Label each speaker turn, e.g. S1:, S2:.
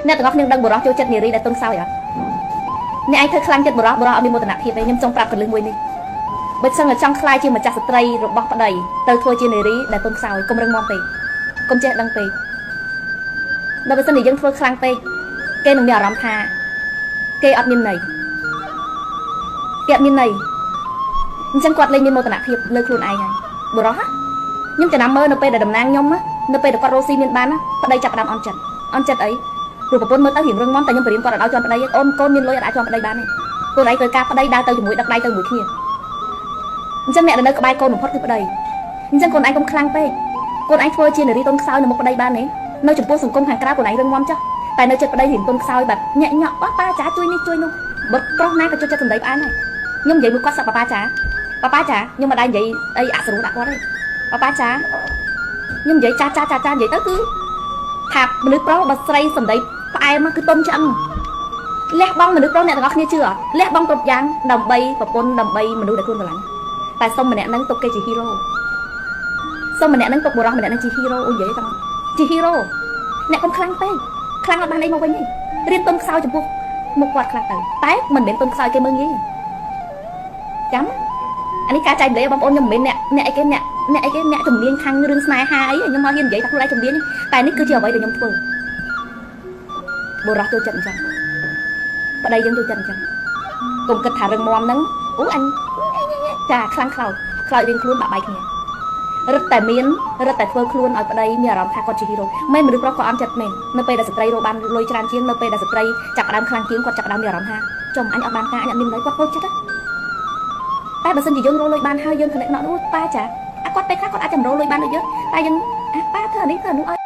S1: អ្នកទាំងអស់គ្នាដឹងបរោះចូលចិត្តនារីដែលទុនខ្សោយអត់អ្នកឯងធ្វើខ្លាំងចិត្តបរោះអត់មានមោទនភាពទេខ្ញុំចង់ប្រាប់កលឹះមួយនេះបើចឹងចង់ខ្លាយជាម្ចាស់ស្ត្រីរបស់ប្តីទៅធ្វើជានារីដែលទុនខ្សោយកុំរឹងមាំពេកកុំចេះដឹងពេកដល់បើសិនជាយើងធ្វើខ្លាំងពេកគេនឹងមានអារម្មណ៍ថាគេអត់មានន័យគេអត់មានន័យអញ្ចឹងគាត់លេងមានមោទនភាពលើខ្លួនឯងហើយបរោះខ្ញុំចំណាំមើលនៅពេលដែលតំណាងខ្ញុំនៅពេលដែលគាត់រស់ស៊ីមានបានប្តីចាប់ផ្ដើមអន់ចិត្តអីព្រោះប្រពន្ធមើលទៅរៀងរឹងមាំតែខ្ញុំបរៀនគាត់អត់ឲ្យជាន់ប្តីអូនកូនមានលុយអត់អាចជាន់ប្តីបានទេខ្លួនឯងត្រូវការប្តីដើរទៅជាមួយដឹកដៃទៅមួយគ្នាអញ្ចឹងអ្នកដែលនៅក្បែរកូនបំផុតគឺប្តីអញ្ចឹងកូនឯងកុំខ្លាំងពេកកូនឯងធ្វើជានារីទុនខ្សោយនៅមុខប្តីបានទេនៅចំពោះសង្គមខាងក្រៅកូនឯងរឹងមាំចាស់តែនៅចិត្តប្តីរៀងទុនខ្សោយបែបញាក់ញក់ប៉ាចាជួយនេះជួយនោះបើប្រុសណាក៏ចូលចិត្តសម្ដីផ្អែមហើយខ្ញុំនិយាយមួយគាត់សឹកប៉ាចាខ្ញុំមិនដែរនិយាយអីអសរੂដាក់គាត់ទេប៉ាចាខ្ញុំនិយាយចានិយាយទៅគឺថាមនុស្សប្រុសបើស្រីសម្ដីផ្អែមគឺទុនឆ្អឹងលះបង់មនុស្សប្រុសអ្នកទាំងអស់គ្នាជឿអត់លះបង់គ្រប់យ៉ាងដើម្បីប្រពន្ធដើម្បីមនុស្សដែលខ្លួនស្រឡាញ់តែសុំម្នាក់ហ្នឹងទុកគេជាហ៊ីរ៉ូសុំម្នាក់ហ្នឹងទុកបុរសម្នាក់ហ្នឹងជាហ៊ីរ៉ូអូនិយាយទៅជាហ៊ីរ៉ូអ្នកកុំខ្លាំងពេកខ្លាំងអត់បានអីមកវិញទេរៀនទុនខ្សោយចំពោះមុខគាត់ខ្លះទៅតែមិនមែនទុនខ្សោយគេមើលងាយចាំអានេះការចែកម្លែកបងប្អូនខ្ញុំមិនមែនអ្នកអីគេអ្នកជំនាញខាងរឿងស្នេហាអីខ្ញុំមកហ៊ាននិយាយថាខ្លួនឯងជំនាញតែនេះគឺជាអ្វីដែលខ្ញុំធ្វើបុរសចូលចិត្តអញ្ចឹងប្តីយើងចូលចិត្តអញ្ចឹងកុំគិតថារឹងមាំហ្នឹងអូអញចាខ្លាំងខ្លោចរៀងខ្លួនបាក់បែកគ្នារឹតតែធ្វើខ្លួនឲ្យប្តីមានអារម្មណ៍ថាគាត់ជាហ៊ីរ៉ូមិនមនុស្សប្រុសក៏អន់ចិត្តមែននៅពេលដែលស្ត្រីរកបានលុយច្រើនជាងនៅពេលដែលស្ត្រីចាប់ផ្ដើមខ្លាំងជាងគាត់ចាប់ផ្ដើមមានអារម្មណ៍ថាចុំអញអត់បានការអញអត់មានលុយគាត់ពោលចិត្តតែបើសិនជាយើងរកលុយបានហើយយើងគណិតណោះប៉ាចាគាត់ពេលខ្លះគាត់អាចចម្រោលលុយបានដូចយើងតែយើងប៉ាធ្វើអានេះធ្វើអានោះឲ្យ